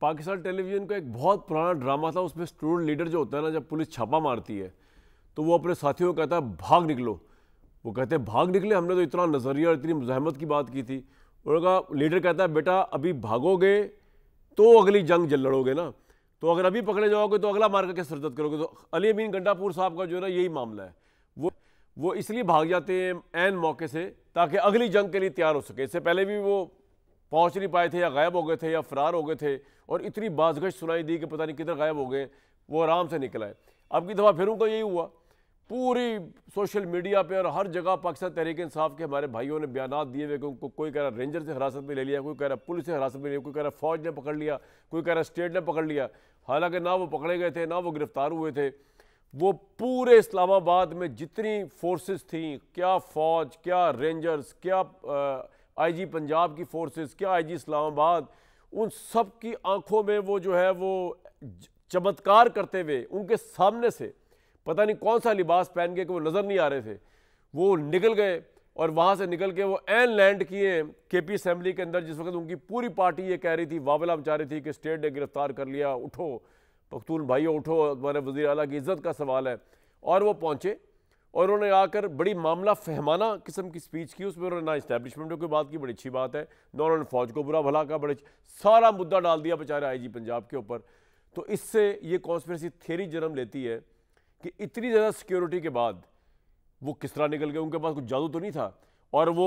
Pakistan television का एक बहुत पुराना ड्रामा था, उसमें स्टूडेंट लीडर जो होता है ना, जब पुलिस छापा मारती है तो वो अपने साथियों को कहता है भाग निकलो। वो कहते हैं भाग निकले, हमने तो इतना नज़रिया और इतनी मुज़ाहमत की बात की थी। उनका लीडर कहता है बेटा अभी भागोगे तो अगली जंग लड़ोगे ना, तो अगर अभी पकड़े जाओगे तो अगला मार्का कैसे सरदर्द करोगे। तो अली अमीन गंडापुर साहब का जो है ना यही मामला है, वो इसलिए भाग जाते हैं ऐन मौके से ताकि अगली जंग के लिए तैयार हो सके। इससे पहले भी वो पहुंच नहीं पाए थे, या गायब हो गए थे, या फरार हो गए थे, और इतनी बाज़गश्त सुनाई दी कि पता नहीं किधर गायब हो गए। वो आराम से निकल आए। अब की दफ़ा फिर उनका यही हुआ, पूरी सोशल मीडिया पे और हर जगह पाकिस्तान तहरीक इंसाफ के हमारे भाइयों ने बयानात दिए हुए कि उनको कोई कह रहा रेंजर से हिरासत में ले लिया, कोई कह रहा पुलिस से हिरासत में लिया, कोई कह रहा फौज ने पकड़ लिया, कोई कह रहा स्टेट ने पकड़ लिया। हालांकि ना वो पकड़े गए थे, ना वो गिरफ्तार हुए थे। वो पूरे इस्लामाबाद में जितनी फोर्सेस थी, क्या फौज, क्या रेंजर्स, क्या आईजी पंजाब की फोर्सेस, क्या आईजी इस्लामाबाद, उन सब की आंखों में वो जो है वो चमत्कार करते हुए उनके सामने से पता नहीं कौन सा लिबास पहन के कि वो नज़र नहीं आ रहे थे, वो निकल गए। और वहाँ से निकल के वो एन लैंड किए केपी असेंबली के अंदर, जिस वक्त उनकी पूरी पार्टी ये कह रही थी, वावला मचा रही थी कि स्टेट ने गिरफ्तार कर लिया, उठो पख्तून भाइयों उठो, हमारे वज़ीर आला की इज़्ज़त का सवाल है। और वो पहुँचे और उन्होंने आकर बड़ी मामला फहमाना किस्म की स्पीच की। उसमें उन्होंने ना इस्टेब्लिशमेंट की बात की, बड़ी अच्छी बात है, ना उन्होंने फ़ौज को बुरा भला कहा, बड़े सारा मुद्दा डाल दिया बेचारे आईजी पंजाब के ऊपर। तो इससे ये कॉन्स्पिरेसी थियरी जन्म लेती है कि इतनी ज़्यादा सिक्योरिटी के बाद वो किस तरह निकल गए, उनके पास कुछ जादू तो नहीं था। और वो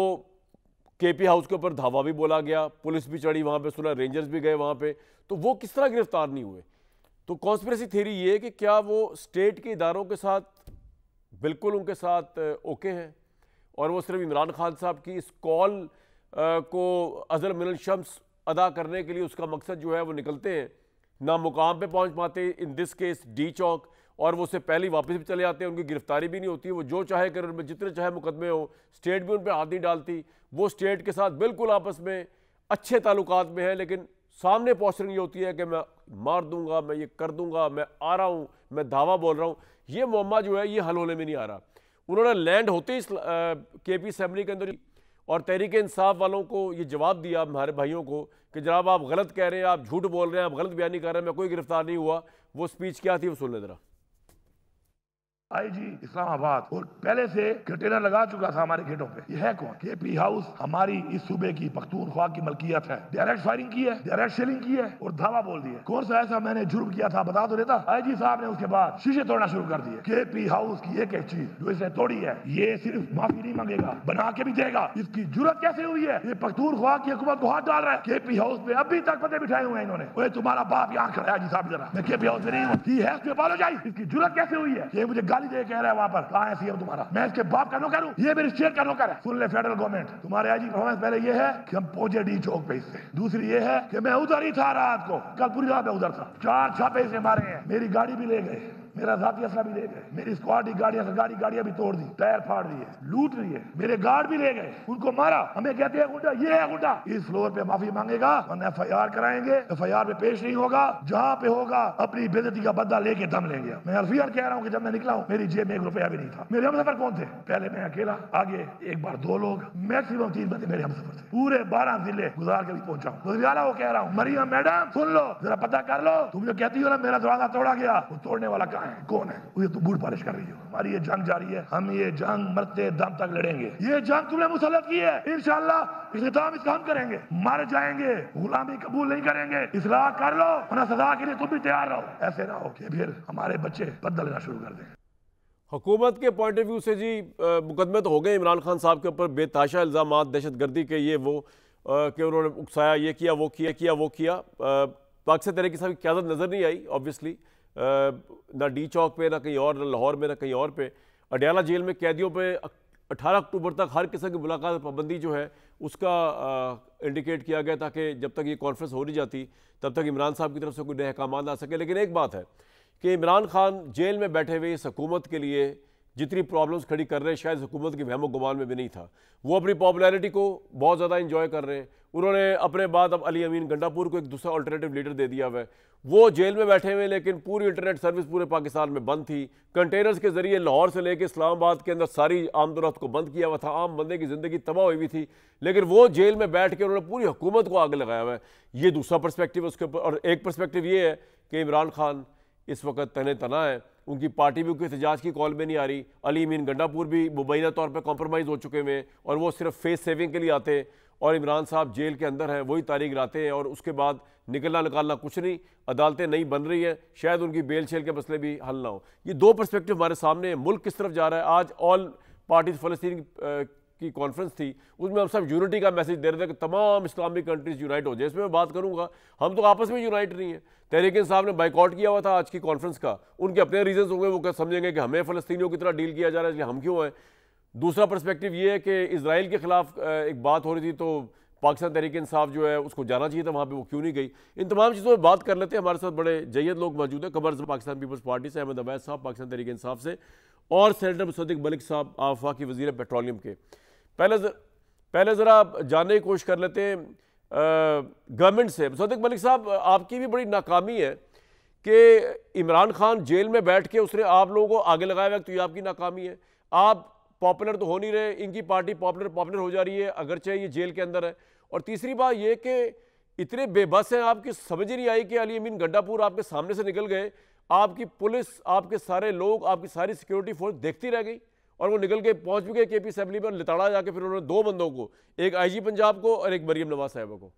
केपी हाउस के ऊपर धावा भी बोला गया, पुलिस भी चढ़ी वहाँ पे, सुना रेंजर्स भी गए वहाँ पे, तो वो किस तरह गिरफ्तार नहीं हुए। तो कॉन्स्पिरेसी थियरी ये है कि क्या वो स्टेट के इदारों के साथ बिल्कुल उनके साथ ओके हैं, और वो सिर्फ इमरान खान साहब की इस कॉल को अज़ल मिनल शम्स अदा करने के लिए उसका मकसद जो है वो निकलते हैं, ना मुकाम पे पहुंच पाते, इन दिस केस डी चौक, और वो उससे पहले वापस भी चले जाते हैं, उनकी गिरफ्तारी भी नहीं होती। वो जो चाहे कर, उनमें जितने चाहे मुकदमे हो, स्टेट भी उन पर हाथ नहीं डालती। वो स्टेट के साथ बिल्कुल आपस में अच्छे ताल्लुकात में है, लेकिन सामने पोस्टरिंग ये होती है कि मैं मार दूंगा, मैं ये कर दूंगा, मैं आ रहा हूँ, मैं धावा बोल रहा हूँ। ये मुअम्मा जो है ये हल होने में नहीं आ रहा। उन्होंने लैंड होते ही केपी असेंबली के अंदर और तहरीक इंसाफ वालों को ये जवाब दिया, हमारे भाइयों को, कि जनाब आप गलत कह रहे हैं, आप झूठ बोल रहे हैं, आप गलत बयानी कर रहे हैं, मैं कोई गिरफ्तार नहीं हुआ। वो स्पीच क्या थी वो सुन ले जरा। आईजी इस्लामाबाद और पहले से कंटेनर लगा चुका था हमारे गेटों पे। ये है कौन? केपी हाउस हमारी इस सूबे की पख्तूनख्वा की मलकियत है। डायरेक्ट फायरिंग की है, डायरेक्ट शेलिंग की है और धावा बोल दिया। कौन सा ऐसा मैंने जुर्म किया था बता तो देता। आईजी साहब ने उसके बाद शीशे तोड़ना शुरू कर दिए। केपी हाउस की एक एक चीज जो इसने तोड़ी है, ये सिर्फ माफी नहीं मांगेगा, बना के भी देगा। इसकी जुर्रत कैसे हुई है? ये पख्तूनख्वा की हुकूमत को हाथ डाल रहा है। केपी हाउस पे अभी तक पते बिठाए हुए हैं इन्होंने। ओए तुम्हारा बाप यहाँ खड़ा है आईजी साहब, जरा मैं केपी हाउस में नहीं हूँ। He has to apologize. इसकी जुर्रत कैसे हुई है? ये मुझे गाली दे कह रहा है वहां पर, कहाँ है सीएम तुम्हारा? मैं इसके बाप का नौकर हूँ, ये मेरी स्टेट का नौकर है। सुन ले फेडरल गवर्नमेंट, तुम्हारे आईजी परफॉर्मेंस पहले ये है कि हम पहुंचे डी चौक पे इससे। दूसरी ये है कि मैं उधर ही था रात को, कल पूरी रात में उधर था। 4 छापे इसने मारे हैं, मेरी गाड़ी भी ले गए, मेरा जाती असला भी ले गए, मेरी स्क्वाड की गाड़ियां भी तोड़ दी, टायर फाड़ दिए, लूट लिए, मेरे गार्ड भी ले गए, उनको मारा। हमें कहते हैं गुंडा, ये है गुंडा। इस फ्लोर पे माफी मांगेगा वरना FIR कराएंगे। FIR पे पेश नहीं होगा, जहां पे होगा अपनी बेइज्जती का बदला लेके दम लेंगे। मैं अलफियर कह रहा हूँ कि जब मैं निकला हूँ मेरी जेब में 1 रुपया भी नहीं था। मेरे हमसफर कौन थे? पहले मैं अकेला, आगे एक बार 2 लोग, मैक्सिमम 3 बंदे मेरे हमसफर थे। पूरे 12 जिले गुजार के भी पहुंचा हूँ। वो कह रहा हूँ, मरियम मैडम सुन लो, जरा पता कर लो, तुम जो कहती हो ना मेरा दरवाजा तोड़ा गया, वो तोड़ने वाला कहाँ है, कौन है? ये तो बूढ़ पालिश कर रही हो। हमारी ये जंग जारी है, हम ये जंग मरते दम तक लड़ेंगे। ये जंग तुमने मुसल्लत की है, इंशाअल्लाह इख्तिताम इसका हम करेंगे। मर जाएंगे, गुलामी कबूल नहीं करेंगे। इस्लाह कर लो वरना सजा के लिए तुम भी तैयार रहो। ऐसे ना हो कि फिर हमारे बच्चे बदला लेना शुरू कर दें। हुकूमत के पॉइंट ऑफ व्यू से जी मुकदमे तो हो गए इमरान खान साहब के ऊपर, बेताशा इल्ज़ामात दहशतगर्दी के, ये वो कि उन्होंने उकसाया, ये किया वो किया। पाकिस्तान तहरीक इंसाफ की क़यादत नज़र नहीं आई ऑब्वियसली, ना डी चौक पे, ना कहीं और, ना लाहौर में, ना कहीं और पे। अडयाला जेल में कैदियों पे 18 अक्टूबर तक हर किस्म की मुलाकात पाबंदी जो है उसका इंडिकेट किया गया, ताकि जब तक ये कॉन्फ्रेंस हो नहीं जाती तब तक इमरान साहब की तरफ से कोई नए अहकाम आ सके। लेकिन एक बात है कि इमरान खान जेल में बैठे हुए इस हुकूमत के लिए जितनी प्रॉब्लम्स खड़ी कर रहे हैं शायद हुकूमत के वहमो गुमान में भी नहीं था। वो अपनी पॉपुलैरिटी को बहुत ज़्यादा इंजॉय कर रहे हैं। उन्होंने अपने बाद अब अली अमीन गंडापुर को एक दूसरा अल्टरनेटिव लीडर दे दिया हुआ है। वो जेल में बैठे हुए, लेकिन पूरी इंटरनेट सर्विस पूरे पाकिस्तान में बंद थी। कंटेनर्स के जरिए लाहौर से लेकर इस्लामाबाद के अंदर सारी आमदोरफ्त को बंद किया हुआ था। आम बंदे की ज़िंदगी तबाह हुई थी, लेकिन वो जेल में बैठ के उन्होंने पूरी हुकूमत को आग लगाया हुआ है। ये दूसरा पर्सपेक्टिव उसके ऊपर। और एक पर्सपेक्टिव ये है कि इमरान खान इस वक्त तने तना है, उनकी पार्टी भी कोई एहतजाज की कॉल में नहीं आ रही। अली अमीन गंडापुर भी मुबैना तौर पर कॉम्प्रोमाइज़ हो चुके हैं और वो सिर्फ फेस सेविंग के लिए आते हैं, और इमरान साहब जेल के अंदर हैं, वही तारीख लाते हैं और उसके बाद निकलना निकालना कुछ नहीं। अदालतें नहीं बन रही हैं, शायद उनकी बेल छेल के मसले भी हल ना हो। ये दो पर्सपेक्टिव हमारे सामने है। मुल्क किस तरफ जा रहा है। आज ऑल पार्टीज फ़लस्तीन की कॉन्फ्रेंस थी, उसमें हम सब यूनिटी का मैसेज दे रहे थे कि तमाम इस्लामिक कंट्रीज यूनाइट हो जाए। इसमें मैं बात करूंगा, हम तो आपस में यूनाइट नहीं है। तहरीक इंसाफ ने बाइकआउट किया हुआ था आज की कॉन्फ्रेंस का, उनके अपने रीजंस होंगे, वो क्या समझेंगे कि हमें फ़लस्तीनियों की तरह डील किया जा रहा है इसलिए हम क्यों हैं। दूसरा पर्सपेक्टिव ये है कि इजराइल के खिलाफ एक बात हो रही थी, तो पाकिस्तान तहरीक इंसाफ जो है उसको जाना चाहिए था वहाँ पे, वो क्यों नहीं गई। इन तमाम चीज़ों पर बात कर लेते हैं। हमारे साथ बड़े जय्यद लोग मौजूद हैं। कमर पाकिस्तान पीपल्स पार्टी से अहमद अवैस साहब, पाकिस्तान तहरीक इंसाफ से, और सेनेटर मुसद्दिक मलिक साहब आफाकी वज़ीर पेट्रोलियम के। पहले ज़रा जानने की कोशिश कर लेते हैं गवर्नमेंट से। मुसद्दिक मलिक साहब, आपकी भी बड़ी नाकामी है कि इमरान खान जेल में बैठ के उसने आप लोगों को आगे लगाया हुआ, तो ये आपकी नाकामी है। आप पॉपुलर तो हो नहीं रहे, इनकी पार्टी पॉपुलर हो जा रही है अगरचे ये जेल के अंदर है। और तीसरी बात ये कि इतने बेबस हैं, आपकी समझ ही नहीं आई कि अली अमीन गंडापुर आपके सामने से निकल गए, आपकी पुलिस, आपके सारे लोग, आपकी सारी सिक्योरिटी फोर्स देखती रह गई और वो निकल के पहुंच भी गए केपी असेंबली पर। लिताड़ा जाके फिर उन्होंने दो बंदों को, एक आईजी पंजाब को और एक मरियम नवाज साहिबा को।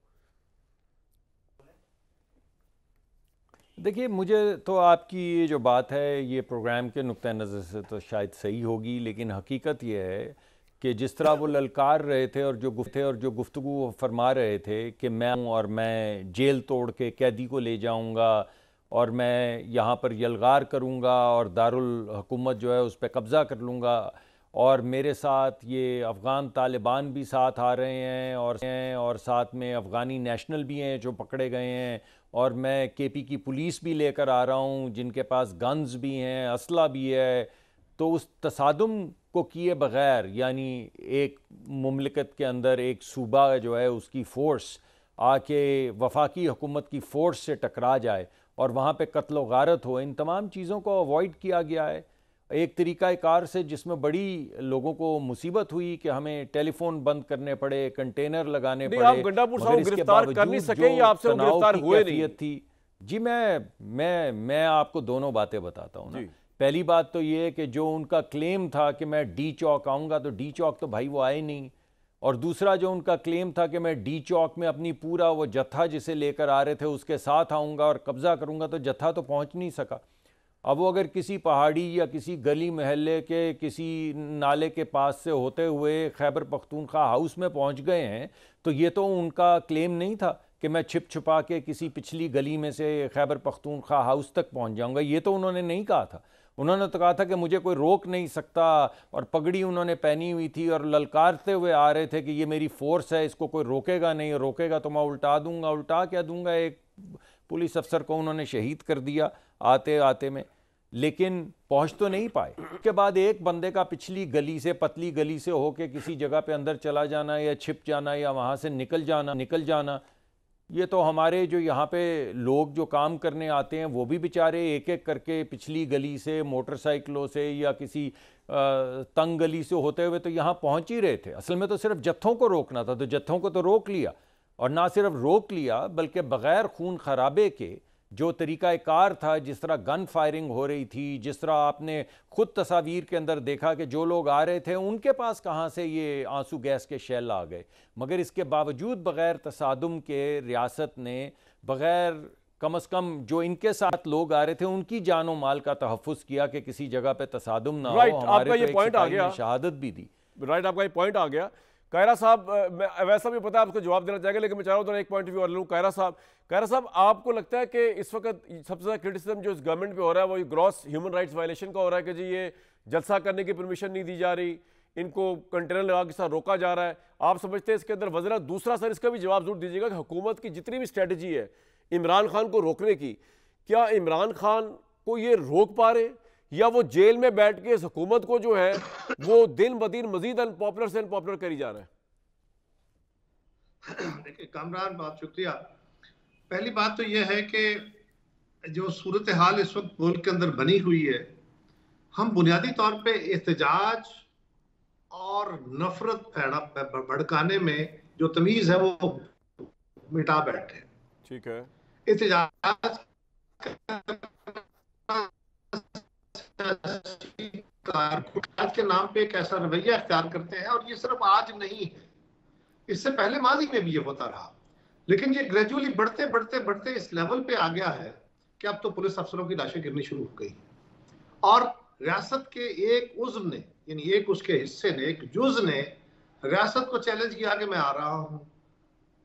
देखिए, मुझे तो आपकी ये जो बात है ये प्रोग्राम के नुक्ता नज़र से तो शायद सही होगी, लेकिन हकीकत ये है कि जिस तरह वो ललकार रहे थे और जो गुफ्तगू वो फरमा रहे थे कि मैं जेल तोड़ के कैदी को ले जाऊंगा और मैं यहाँ पर यलगार करूँगा और दारुल हुकूमत जो है उस पर कब्ज़ा कर लूँगा, और मेरे साथ ये अफ़गान तालिबान भी साथ आ रहे हैं और साथ में अफ़गानी नेशनल भी हैं जो पकड़े गए हैं, और मैं केपी की पुलिस भी लेकर आ रहा हूँ जिनके पास गन्स भी हैं, असला भी है। तो उस तसादुम को किए बग़ैर, यानी एक मुमलिकत के अंदर एक सूबा जो है उसकी फ़ोर्स आके वफाकी हुकूमत की फ़ोर्स से टकरा जाए और वहाँ पे कत्ल व गारत हो, इन तमाम चीज़ों को अवॉइड किया गया है एक तरीक़ाकार से, जिसमें बड़ी लोगों को मुसीबत हुई कि हमें टेलीफोन बंद करने पड़े, कंटेनर लगाने पड़े। आप गंडापुर साहब गिरफ्तार कर नहीं सके या आपसे वो गिरफ्तार हुए नहीं थी? जी, मैं आपको दोनों बातें बताता हूँ ना। पहली बात तो ये है कि जो उनका क्लेम था कि मैं डी चौक आऊँगा, तो डी चौक तो भाई वो आए नहीं। और दूसरा जो उनका क्लेम था कि मैं डी चौक में अपनी पूरा वो जत्था जिसे लेकर आ रहे थे उसके साथ आऊँगा और कब्ज़ा करूँगा, तो जत्था तो पहुँच नहीं सका। अब वो अगर किसी पहाड़ी या किसी गली महल्ले के किसी नाले के पास से होते हुए खैबर पख्तूनख्वा हाउस में पहुंच गए हैं, तो ये तो उनका क्लेम नहीं था कि मैं छिप छुपा के किसी पिछली गली में से खैबर पख्तूनख्वा हाउस तक पहुंच जाऊंगा। ये तो उन्होंने नहीं कहा था। उन्होंने तो कहा था कि मुझे कोई रोक नहीं सकता, और पगड़ी उन्होंने पहनी हुई थी और ललकारते हुए आ रहे थे कि ये मेरी फोर्स है, इसको कोई रोकेगा नहीं, रोकेगा तो मैं उल्टा दूंगा। उल्टा क्या दूंगा? एक पुलिस अफसर को उन्होंने शहीद कर दिया आते आते में, लेकिन पहुंच तो नहीं पाए। उसके बाद एक बंदे का पिछली गली से, पतली गली से होके किसी जगह पे अंदर चला जाना या छिप जाना या वहाँ से निकल जाना, ये तो हमारे जो यहाँ पे लोग जो काम करने आते हैं वो भी बेचारे एक एक करके पिछली गली से, मोटरसाइकिलों से या किसी तंग गली से होते हुए तो यहाँ पहुँच ही रहे थे। असल में तो सिर्फ जत्थों को रोकना था, तो जत्थों को तो रोक लिया, और ना सिर्फ रोक लिया बल्कि बग़ैर खून खराबे के जो तरीक़ाकार था, जिस तरह गन फायरिंग हो रही थी, जिस तरह आपने खुद तस्वीर के अंदर देखा कि जो लोग आ रहे थे उनके पास कहाँ से ये आंसू गैस के शेल आ गए, मगर इसके बावजूद बग़ैर तसादुम के रियासत ने बग़ैर कम अज़ कम जो इनके साथ लोग आ रहे थे उनकी जानो माल का तहफ़्फ़ुज़ किया कि किसी जगह पे तसादुम ना हो। आपका ये पॉइंट आ गया, शहादत भी दी। राइट, आपका ये पॉइंट आ गया। कायरा साहब, मैं वैसा भी पता है आपको जवाब देना चाहेंगे, लेकिन मैं चाह रहा हूँ एक पॉइंट व्यू और लूँ। कायरा साहब, आपको लगता है कि इस वक्त सबसे ज़्यादा क्रिटिसिज्म जो इस गवर्नमेंट पे हो रहा है वो ये ग्रॉस ह्यूमन राइट्स वायलेशन का हो रहा है कि जी ये जलसा करने की परमिशन नहीं दी जा रही, इनको कंटेनर लगा के साथ रोका जा रहा है? आप समझते हैं इसके अंदर वजह? दूसरा सर, इसका भी जवाब जरूर दीजिएगा कि हुकूमत की जितनी भी स्ट्रेटजी है इमरान खान को रोकने की, क्या इमरान खान को ये रोक पा रहे, या वो जेल में बैठ के इस हुकूमत को जो है वो दिन ब दिन मजीद अनपॉपुलर से अनपॉपुलर करी जा रहा है? देखिए कामरान, बहुत शुक्रिया। पहली बात तो यह है कि जो सूरत हाल इस वक्त मुल्क के अंदर बनी हुई है, हम बुनियादी तौर पे एहतजाज और नफरत भड़काने में जो तमीज है वो मिटा बैठे। ठीक है। एहतजाज के नाम पे एक ऐसा रवैया अख्तियार करते हैं, और ये सिर्फ आज नहीं है, इससे पहले माजी में भी ये होता रहा, लेकिन ये ग्रेजुअली बढ़ते बढ़ते बढ़ते इस लेवल पे आ गया है कि अब तो पुलिस अफसरों की लाशें गिरनी शुरू हो गई, और रियासत के एक उज़्व ने, यानी एक उसके हिस्से ने, एक जुज ने रियासत को चैलेंज किया कि मैं आ रहा हूं।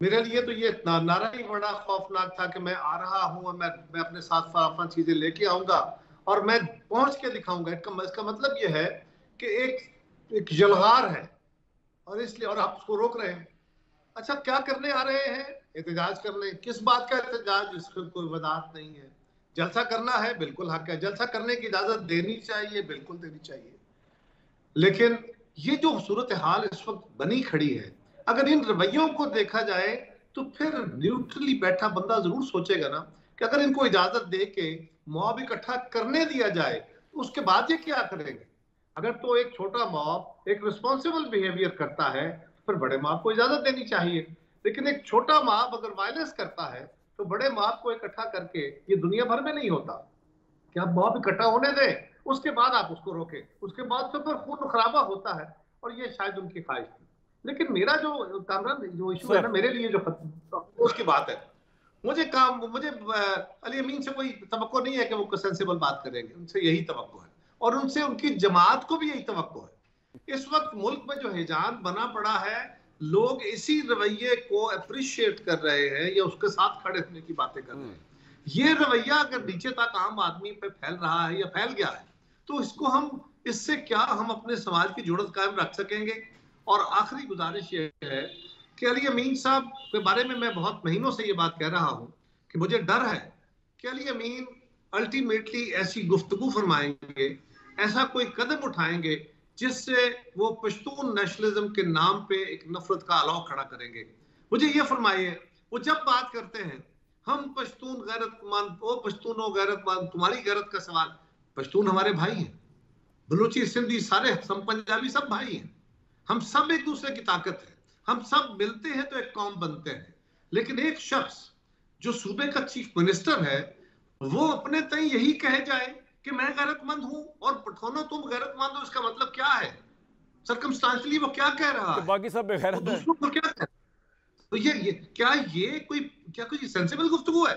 मेरे लिए तो ये नारा ही बड़ा खौफनाक था कि मैं आ रहा हूं और मैं अपने साथ फलाफा चीजें लेके आऊंगा और मैं पहुंच के दिखाऊंगा। इसका मतलब ये है कि एक जलगार है, और इसलिए और आप उसको रोक रहे हैं। अच्छा, क्या करने आ रहे हैं? एहतजाज करने। किस बात का एहतजाज? इसमें कोई वजाहत नहीं है। जलसा करना है, बिल्कुल हक है, जलसा करने की इजाजत देनी चाहिए, बिल्कुल देनी चाहिए। लेकिन ये जो सूरत हाल इस वक्त बनी खड़ी है, अगर इन रवैयों को देखा जाए तो फिर न्यूट्रली बैठा बंदा जरूर सोचेगा ना कि अगर इनको इजाजत दे के मॉब इकट्ठा करने दिया जाए तो उसके बाद ये क्या करेंगे। अगर तो एक छोटा मॉब एक रिस्पॉन्सिबल बिहेवियर करता है फिर बड़े मॉब को इजाजत देनी चाहिए, लेकिन एक छोटा मॉब अगर वायलेंस करता है तो बड़े मॉब को इकट्ठा करके, ये दुनिया भर में नहीं होता कि आप मॉब इकट्ठा होने दें उसके बाद आप उसको रोकें, उसके बाद तो फिर खून खराबा होता है, और ये शायद उनकी ख्वाहिश थी। लेकिन मेरा जो कामरान जो इशू है ना, मेरे लिए जो उसकी बात है, मुझे अली अमीन से कोई तवक्को नहीं है कि वो सेंसिबल बात करेंगे, उनसे यही तवक्को है, और उनसे उनकी जमात को भी यही तवक्को है। इस वक्त मुल्क में जो हिजान बना पड़ा है, लोग इसी रवैये को अप्रिशिएट कर रहे हैं या उसके साथ खड़े होने की बातें कर रहे हैं। ये रवैया अगर नीचे तक आम आदमी पे फैल रहा है या फैल गया है तो इससे क्या हम अपने समाज की जुड़त कायम रख सकेंगे। और आखिरी गुजारिश ये है कि अली अमीन साहब के बारे में मैं बहुत महीनों से ये बात कह रहा हूं कि मुझे डर है कि अली अमीन अल्टीमेटली ऐसी गुफ्तगू फरमाएंगे, ऐसा कोई कदम उठाएंगे जिससे वो पश्तून नेशनलिज्म के नाम पे एक नफरत का अलाव खड़ा करेंगे। मुझे ये फरमाइए, वो जब बात करते हैं हम पश्तून गैरतमंद, वो पश्तूनो गैरतमंद, तुम्हारी गैरत का सवाल, पश्तून हमारे भाई हैं, बलूची सिंधी सारे, हम पंजाबी सब भाई हैं, हम सब एक दूसरे की ताकत है, हम सब मिलते हैं तो एक कौम बनते हैं। लेकिन एक शख्स जो सूबे का चीफ मिनिस्टर है वो अपने तय यही कहे जाए कि मैं गैरतमंद हूं और पठानो तुम गैरतमंद हो, इसका मतलब क्या है? सर्कमस्टांशियली वो क्या कह रहा है? बाकी सब बेगैरत है। को क्या कह? तो ये कोई सेंसिबल गुफ्तगू है?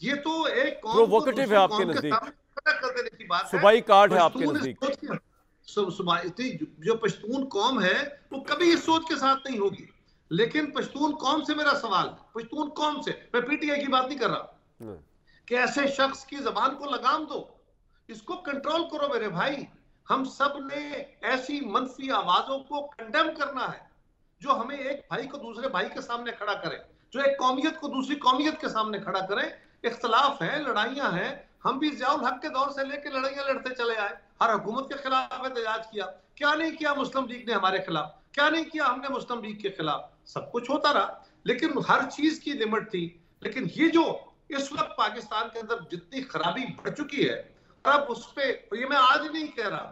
ये तो एक कौम प्रोवोकेटिव है आपके नजदीक, कर देने की बात है, सुबाई कार्ड है आपके नजदीक। जो पश्तून कौम है वो कभी इस सोच के साथ नहीं होगी। लेकिन पश्तून कौम से मेरा सवाल, पश्तून कौम से, मैं पीटीआई की बात नहीं कर रहा, कि ऐसे शख्स की जबान को लगाम दो, इसको कंट्रोल करो मेरे भाई। हम सब ने ऐसी मनफी आवाजों को कंडेम करना है जो हमें एक भाई को दूसरे भाई के सामने खड़ा करे, जो एक कौमियत को दूसरी कौमियत के सामने खड़ा करे। इख्तलाफ है, लड़ाइयां हैं, हम भी ज़ियाउल हक के दौर से लेकर लड़ाइयां लड़ते चले आए, हर हुकूमत के खिलाफ एहतजाज किया, क्या नहीं किया मुस्लिम लीग ने हमारे खिलाफ, क्या नहीं किया हमने मुस्लिम लीग के खिलाफ, सब कुछ होता रहा, लेकिन हर चीज की लिमिट थी। लेकिन ये जो इस वक्त पाकिस्तान के अंदर जितनी खराबी बढ़ चुकी है, अब उस पर, ये मैं आज नहीं कह रहा,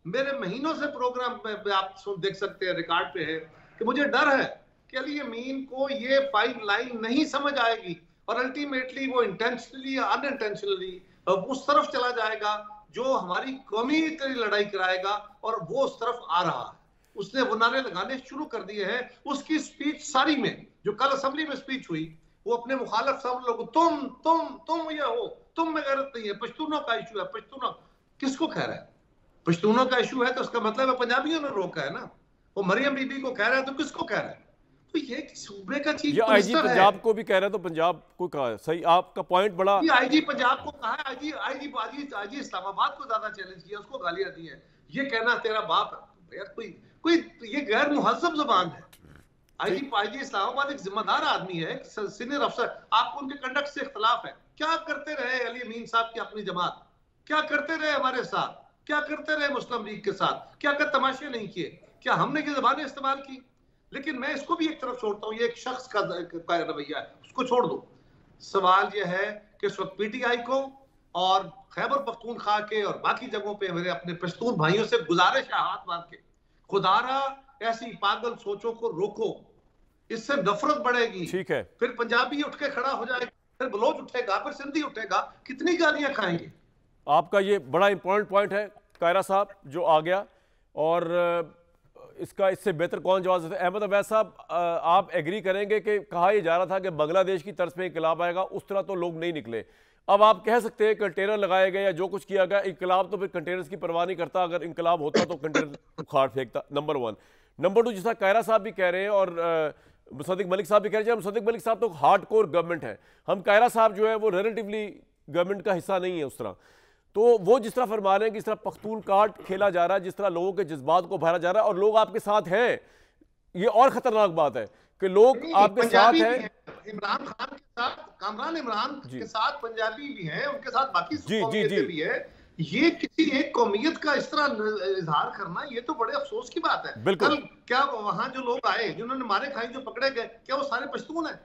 मेरे महीनों से प्रोग्राम में आप देख सकते हैं, रिकॉर्ड पे है, कि मुझे डर है कि अली अमीन को ये फाइन लाइन नहीं समझ आएगी और अल्टीमेटली वो इंटेंशनली या अनइंटेंशनली उस तरफ चला जाएगा जो हमारी कौमी लड़ाई कराएगा, और वो उस तरफ आ रहा है। उसने वो नारे लगाने शुरू कर दिए हैं। उसकी स्पीच सारी में, जो कल असेंबली में स्पीच हुई, वो अपने मुखालिफ सब लोगों तुम ये हो, तुम में गैरत नहीं है, पश्तूनों का इशू है, पश्तूनों किसको कह रहा है? पश्तूनों का इशू है तो उसका मतलब है पंजाबियों ने रोका है ना। वो मरियम बीबी को कह रहा है तो किसको कह रहा है? तो ये सूबे का चीफ मिनिस्टर है, पंजाब को भी कह रहा है तो पंजाब को कहा है। सही, आपका पॉइंट बड़ा। आईजी पंजाब को कहा है, आईजी इस्लामाबाद को ज्यादा चैलेंज किया, उसको गालियां दी है, ये कहना तेरा बाप है। यार कोई ये गैर मुहज्जब जुबान है। आईजी इस्लामाबाद एक जिम्मेदार आदमी है, सीनियर अफसर, आपको उनके कंडक्ट से इख्तलाफ है। क्या करते रहे अली अमीन साहब की अपनी जमात, क्या करते रहे हमारे साथ? क्या करते रहे मुस्लिम लीग के साथ, क्या क्या तमाशे नहीं किए, क्या हमने ये जबानें इस्तेमाल की। लेकिन मैं इसको भी एक तरफ छोड़ता हूँ, ये एक शख्स का रवैया है, उसको छोड़ दो। सवाल यह है कि इस वक्त पीटीआई को और खैबर पख्तूनख्वा के और बाकी जगहों पे मेरे अपने पश्तून भाइयों से गुजारिश है हाथ बांध के, खुदारा ऐसी पागल सोचों को रोको, इससे नफरत बढ़ेगी। ठीक है, फिर पंजाबी उठ के खड़ा हो जाएगा, फिर बलोच उठेगा, फिर सिंधी उठेगा, कितनी गालियां खाएंगे। आपका ये बड़ा इंपॉर्टेंट पॉइंट है कायरा साहब जो आ गया, और इसका इससे बेहतर कौन जवाब देता है। अहमद अवैस साहब, आप एग्री करेंगे कि कहा यह जा रहा था कि बांग्लादेश की तर्ज पे इंकलाब आएगा, उस तरह तो लोग नहीं निकले। अब आप कह सकते हैं कंटेनर लगाए गए या जो कुछ किया गया, इंकलाब तो फिर कंटेनर्स की परवाह नहीं करता, अगर इंकलाब होता तो कंटेनर उखाड़ फेंकता, नंबर वन। नंबर टू, जिस कायरा साहब भी कह रहे हैं और मुसद्दिक मलिक साहब भी कह रहे हैं, मुसद्दिक मलिक साहब तो हार्ड कोर गवर्नमेंट है, हम कायरा साहब जो है वो रिलेटिवली गवर्नमेंट का हिस्सा नहीं है उस तरह। तो वो जिस तरह फरमा रहे हैं कि जिस तरह पख्तून कार्ड खेला जा रहा है, जिस तरह लोगों के जज्बात को भरा जा रहा है और लोग आपके साथ हैं, ये और खतरनाक बात है कि लोग आपके साथ हैं। इमरान खान के साथ, कामरान इमरान के साथ पंजाबी भी हैं, उनके साथ बाकी जी भी है। ये किसी एक कौमियत का इस तरह इजहार करना, ये तो बड़े अफसोस की बात है। कल क्या वहां जो लोग आए जिन्होंने मारे खाई, जो पकड़े गए, क्या वो सारे पश्तून हैं?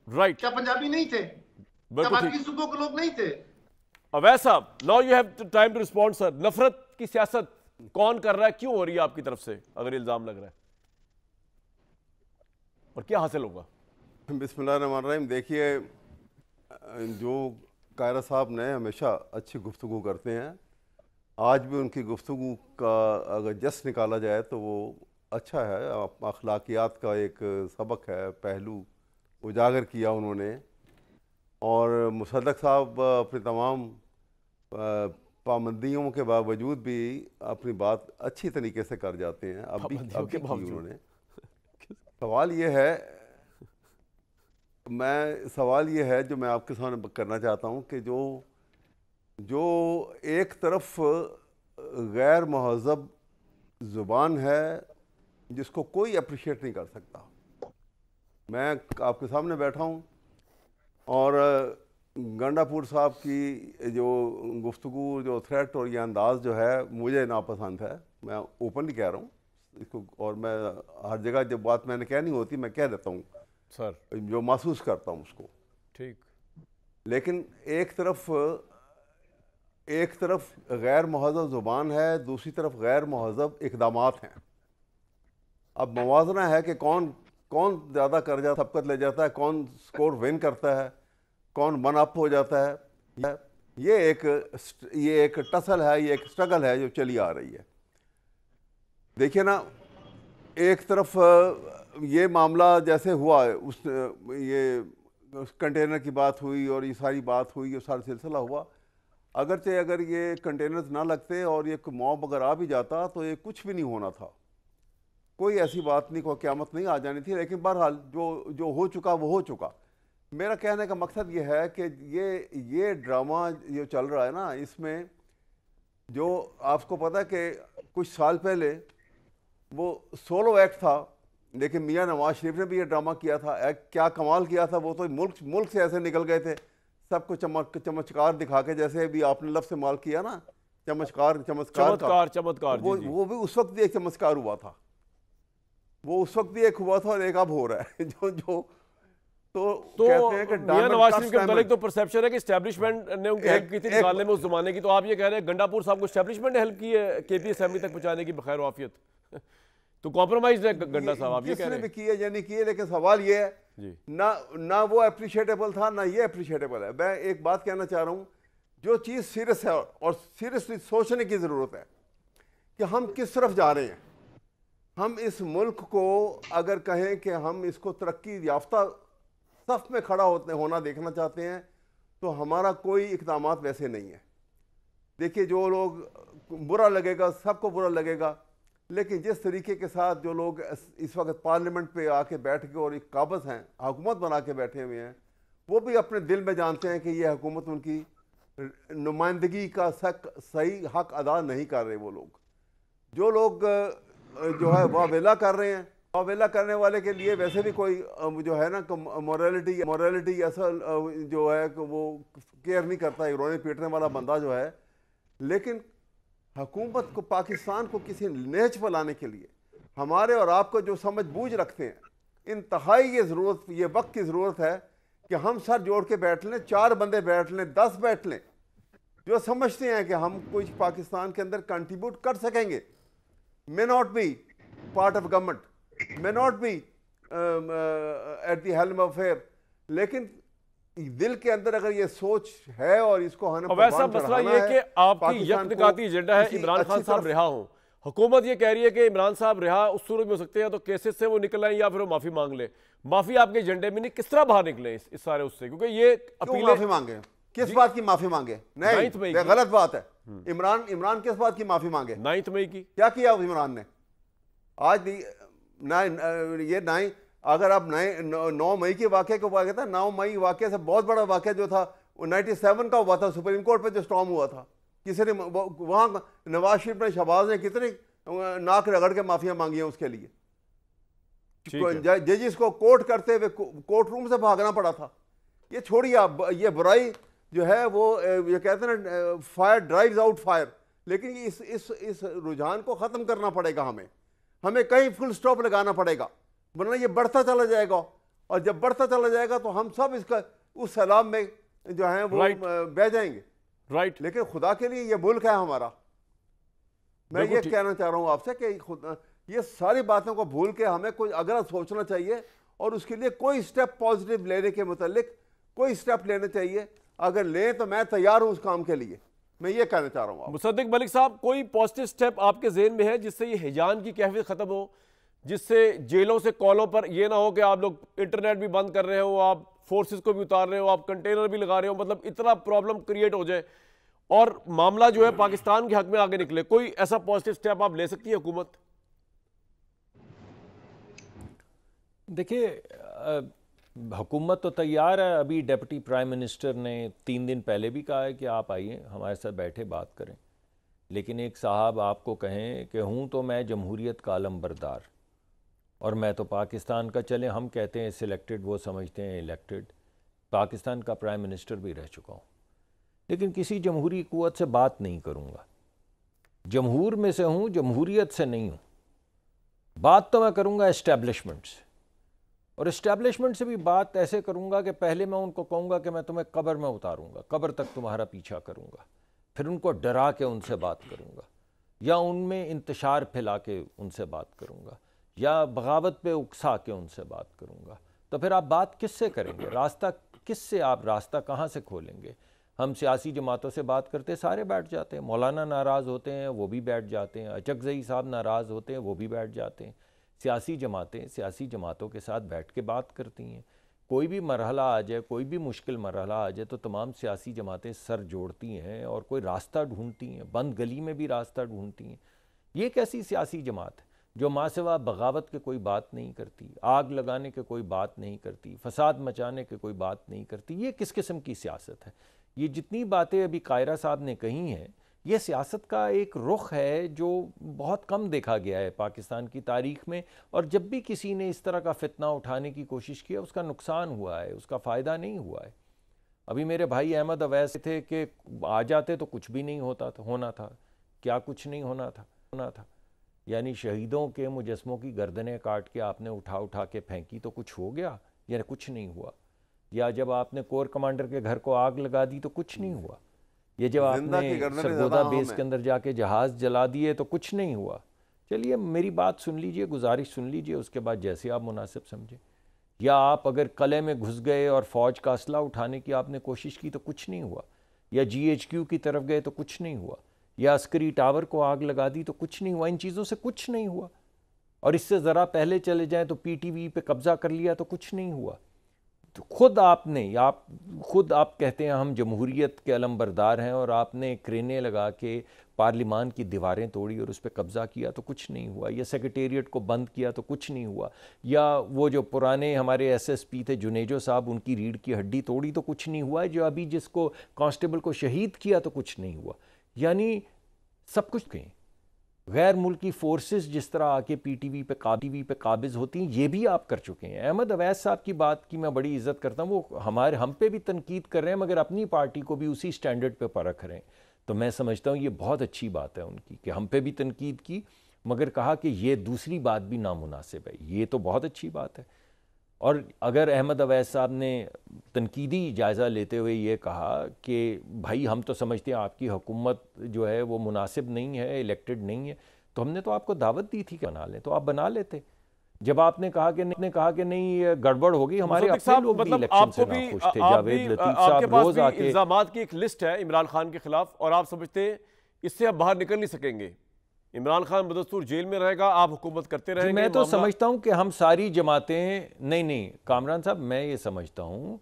राइट, क्या पंजाबी नहीं थे? क्या बाकी सूबों के लोग नहीं थे? अवैस साहब, now you have time to respond sir. नफरत की सियासत कौन कर रहा है, क्यों हो रही है आपकी तरफ से, अगर इल्जाम लग रहा है, और क्या हासिल होगा? बिस्मिल्लाहिर्रहमानिर्रहीम। देखिए, जो कायरा साहब ने हमेशा अच्छी गुफ्तगू करते हैं, आज भी उनकी गुफ्तगू का अगर जस निकाला जाए तो वो अच्छा है। अखलाकियात का एक सबक है, पहलू उजागर किया उन्होंने। और मुसद्दक साहब अपनी तमाम पाबंदियों के बावजूद भी अपनी बात अच्छी तरीके से कर जाते हैं। अब भी की उन्होंने। सवाल ये है जो मैं आपके सामने करना चाहता हूँ कि जो एक तरफ गैर महज़ब ज़ुबान है जिसको कोई अप्रिशिएट नहीं कर सकता। मैं आपके सामने बैठा हूँ और गंडापुर साहब की जो गुफ्तगू, जो थ्रेट और ये अंदाज़ जो है मुझे नापसंद है। मैं ओपनली कह रहा हूँ इसको, और मैं हर जगह जब बात मैंने कहनी होती मैं कह देता हूँ सर, जो महसूस करता हूँ उसको। ठीक। लेकिन एक तरफ गैर महज़ब ज़ुबान है, दूसरी तरफ गैर महज़ब इक़दामात हैं। अब मवाजना है कि कौन ज़्यादा कर्जा सबकत ले जाता है, कौन स्कोर विन करता है, कौन वन अप हो जाता है। ये एक टसल है, ये एक स्ट्रगल है जो चली आ रही है। देखिए ना, एक तरफ ये मामला जैसे हुआ, उस कंटेनर की बात हुई और ये सारी बात हुई, ये सारा सिलसिला हुआ। अगर ये कंटेनर्स ना लगते और ये मॉब अगर आ भी जाता तो ये कुछ भी नहीं होना था, कोई ऐसी बात नहीं, कोई क़यामत नहीं आ जानी थी। लेकिन बहरहाल जो हो चुका वो हो चुका। मेरा कहने का मकसद ये है कि ये ड्रामा जो चल रहा है ना, इसमें जो आपको पता है कि कुछ साल पहले वो सोलो एक्ट था, लेकिन मियां नवाज शरीफ ने भी ये ड्रामा किया था। क्या कमाल किया था वो, तो मुल्क से ऐसे निकल गए थे, सबको चमत्कार दिखा के, जैसे भी आपने लफ्ज़ इस्तेमाल किया ना, चमत्कार। वो भी उस वक्त भी एक चमत्कार हुआ था, वो उस वक्त भी एक हुआ था और एक अब हो रहा है। तो कहते हैं कि मियां नवाज शरीफ के मुतालिक तो परसेप्शन है कि एस्टैब्लिशमेंट ने उनकी हेल्प की थी निकालने में उस जमाने की। तो आप ये कह रहे हैं गंडापुर साहब को एस्टैब्लिशमेंट ने हेल्प की है केपी असेंबली तक पहुंचाने की बखैर वाफियत? तो कॉम्प्रोमाइज है गंडा साहब, आप ये कह रहे हैं? किए या नहीं किए, लेकिन सवाल ये है ना वो अप्रिशिएटेबल था ना ये अप्रिशिएटेबल है। मैं एक बात कहना चाह रहा हूँ, जो चीज़ सीरियस है और सीरियसली सोचने की ज़रूरत है कि हम किस तरफ जा रहे हैं। हम इस मुल्क को अगर कहें कि हम इसको तरक्की याफ्ता सफ में खड़ा होना देखना चाहते हैं तो हमारा कोई इक़दामात वैसे नहीं है। देखिए, जो लोग बुरा लगेगा, सबको बुरा लगेगा, लेकिन जिस तरीके के साथ जो लोग इस वक्त पार्लियामेंट पे आके बैठ के और एक काबज़ हैं, हुकूमत बना के बैठे हुए हैं, वो भी अपने दिल में जानते हैं कि ये हुकूमत उनकी नुमाइंदगी का सही हक अदा नहीं कर रहे। वो लोग जो लोग जो है वह वेला कर रहे हैं, वेला करने वाले के लिए वैसे भी कोई जो है ना मॉरलिटी ऐसा जो है कि वो केयर नहीं करता, रोने पीटने वाला बंदा जो है। लेकिन हुकूमत को, पाकिस्तान को किसी नेच पर लाने के लिए हमारे और आपको जो समझ बूझ रखते हैं, इंतहाई ये वक्त की ज़रूरत है कि हम सर जोड़ के बैठ लें, 4 बंदे बैठ लें, 10 बैठ लें, जो समझते हैं कि हम कुछ पाकिस्तान के अंदर कंट्रीब्यूट कर सकेंगे। May not be part of government, may not be at the helm of affair, लेकिन दिल के अंदर अगर ये सोच है और इसको हमें वैसा मसला ये कि आपकी यत्नकाती एजेंडा है इमरान खान साहब रिहा हों। हुकूमत ये कह रही है कि इमरान साहब रिहा उस सूरत में हो सकते हैं तो केसेस से वो निकल आए या फिर वो माफी मांग ले। माफी आपके एजेंडे में नहीं, किस तरह बाहर निकले इस सारे उससे, क्योंकि ये अपील माफी मांगे, किस बात की माफी मांगे? नहीं, ये गलत बात है। इमरान किस बात की माफी मांगे? 9 मई की। क्या किया इमरान ने? आज ये 9, अगर आप 9 मई के वाक़े को बात करते हैं, 9 मई वाक़े से बहुत बड़ा वाक़या जो था वो 97 का हुआ था, सुप्रीम कोर्ट पे जो स्टॉर्म हुआ था। किसी ने वहाँ नवाज शरीफ ने, शहबाज ने कितनी नाक रगड़ के माफिया मांगी है उसके लिए। जजिस को कोर्ट करते हुए कोर्ट रूम से भागना पड़ा था। ये छोड़िए आप, ये बुराई जो है वो ये कहते हैं ना, फायर ड्राइव्स आउट फायर, लेकिन इस रुझान को ख़त्म करना पड़ेगा। हमें कहीं फुल स्टॉप लगाना पड़ेगा, वरना ये बढ़ता चला जाएगा, और जब बढ़ता चला जाएगा तो हम सब इसका उस सैलाब में जो है वो बह जाएंगे। राइट। लेकिन खुदा के लिए ये मुल्क है हमारा। मैं ये कहना चाह रहा हूँ आपसे कि ये सारी बातों को भूल के हमें कोई अगर सोचना चाहिए और उसके लिए कोई स्टेप पॉजिटिव लेने के मुतालिक कोई स्टेप लेने चाहिए। अगर लें तो मैं तैयार हूं उस काम के लिए। मैं ये कहना चाह रहा हूँ। मुसद्दिक मलिक साहब, कोई पॉजिटिव स्टेप आपके ज़हन में है जिससे ये हिजान की कैफियत खत्म हो, जिससे जेलों से कॉलों पर ये ना हो कि आप लोग इंटरनेट भी बंद कर रहे हो, आप फोर्सेस को भी उतार रहे हो, आप कंटेनर भी लगा रहे हो, मतलब इतना प्रॉब्लम क्रिएट हो जाए और मामला जो है पाकिस्तान के हक में आगे निकले? कोई ऐसा पॉजिटिव स्टेप आप ले सकती है हुकूमत? देखिए, हुकूमत तो तैयार है। अभी डिप्टी प्राइम मिनिस्टर ने 3 दिन पहले भी कहा है कि आप आइए हमारे साथ बैठे बात करें। लेकिन एक साहब आपको कहें कि हूँ तो मैं जमहूरियत का अलमबरदार और मैं तो पाकिस्तान का, चले हम कहते हैं सिलेक्टेड, वो समझते हैं इलेक्टेड, पाकिस्तान का प्राइम मिनिस्टर भी रह चुका हूँ, लेकिन किसी जमहूरी क़ुव्वत से बात नहीं करूँगा। जमहूर में से हूँ, जमहूरियत से नहीं हूँ। बात तो मैं करूँगा इस्टेब्लिशमेंट से, और इस्टेब्लिशमेंट से भी बात ऐसे करूँगा कि पहले मैं उनको कहूँगा कि मैं तुम्हें कब्र में उतारूँगा, कब्र तक तुम्हारा पीछा करूँगा, फिर उनको डरा के उनसे बात करूँगा, या उनमें इंतशार फैला के उनसे बात करूँगा, या बगावत पे उकसा के उनसे बात करूँगा। तो फिर आप बात किससे करेंगे? रास्ता किससे, आप रास्ता कहाँ से खोलेंगे? हम सियासी जमातों से बात करते सारे बैठ जाते हैं। मौलाना नाराज़ होते हैं वो भी बैठ जाते हैं, अचकज़ई साहब नाराज़ होते हैं वो भी बैठ जाते हैं। सियासी जमातें सियासी जमातों के साथ बैठ के बात करती हैं। कोई भी मरहला आ जाए, कोई भी मुश्किल मरहला आ जाए तो तमाम सियासी जमातें सर जोड़ती हैं और कोई रास्ता ढूंढती हैं, बंद गली में भी रास्ता ढूंढती हैं। ये कैसी सियासी जमात है जो माँ सिवा बगावत के कोई बात नहीं करती, आग लगाने के कोई बात नहीं करती, फसाद मचाने के कोई बात नहीं करती? ये किस किस्म की सियासत है? ये जितनी बातें अभी कायरा साहब ने कही हैं, ये सियासत का एक रुख है जो बहुत कम देखा गया है पाकिस्तान की तारीख में। और जब भी किसी ने इस तरह का फितना उठाने की कोशिश की है उसका नुकसान हुआ है, उसका फ़ायदा नहीं हुआ है। अभी मेरे भाई अहमद अवैस थे कि आ जाते तो कुछ भी नहीं होना था। क्या कुछ नहीं होना था? यानी शहीदों के मुजस्मों की गर्दनें काट के आपने उठा के फेंकी तो कुछ हो गया? या कुछ नहीं हुआ। या जब आपने कोर कमांडर के घर को आग लगा दी तो कुछ नहीं हुआ। ये जब आपने सरगोदा बेस के अंदर जाके जहाज़ जला दिए तो कुछ नहीं हुआ। चलिए मेरी बात सुन लीजिए, गुजारिश सुन लीजिए, उसके बाद जैसे आप मुनासिब समझें। या आप अगर कले में घुस गए और फ़ौज का असला उठाने की आपने कोशिश की तो कुछ नहीं हुआ। या GHQ की तरफ गए तो कुछ नहीं हुआ। या अस्करी टावर को आग लगा दी तो कुछ नहीं हुआ। इन चीज़ों से कुछ नहीं हुआ। और इससे ज़रा पहले चले जाएँ तो PTV पे कब्ज़ा कर लिया तो कुछ नहीं हुआ। तो खुद आप कहते हैं हम जमहूरियत के अलमबरदार हैं और आपने क्रेनें लगा के पार्लिमान की दीवारें तोड़ी और उस पर कब्ज़ा किया तो कुछ नहीं हुआ। या सेक्रेटेरिएट को बंद किया तो कुछ नहीं हुआ। या वो जो पुराने हमारे SSP थे जुनेजो साहब, उनकी रीढ़ की हड्डी तोड़ी तो कुछ नहीं हुआ। जो अभी जिसको कांस्टेबल को शहीद किया तो कुछ नहीं हुआ। यानी सब कुछ कहें। गैर मुल्की फोर्सेस जिस तरह आके PTV पे काबिज होती हैं, ये भी आप कर चुके हैं। अहमद अवैस साहब की बात की मैं बड़ी इज्जत करता हूँ, वो हम पे भी तनकीद कर रहे हैं मगर अपनी पार्टी को भी उसी स्टैंडर्ड पे परख रहे हैं। तो मैं समझता हूँ ये बहुत अच्छी बात है उनकी कि हम पे भी तनकीद की, मगर कहा कि ये दूसरी बात भी नामुनासिब है। ये तो बहुत अच्छी बात है। और अगर अहमद अवैस साहब ने तनकीदी जायज़ा लेते हुए ये कहा कि भाई हम तो समझते हैं आपकी हुकूमत जो है वो मुनासिब नहीं है, इलेक्टेड नहीं है, तो हमने तो आपको दावत दी थी कि बना लें, तो आप बना लेते। जब आपने कहा कि नहीं ये गड़बड़ होगी, हमारे अपने लोग भी इलेक्शन से नाखुश थे। जावेद लतीफ साहब रोज आके इल्जामात की एक लिस्ट है इमरान खान के खिलाफ, और आप समझते हैं इससे आप बाहर निकल नहीं सकेंगे। इमरान खान बदस्तूर जेल में रहेगा, आप हुकूमत करते रहेंगे। मैं तो समझता हूं कि हम सारी जमातें, नहीं कामरान साहब, मैं ये समझता हूं,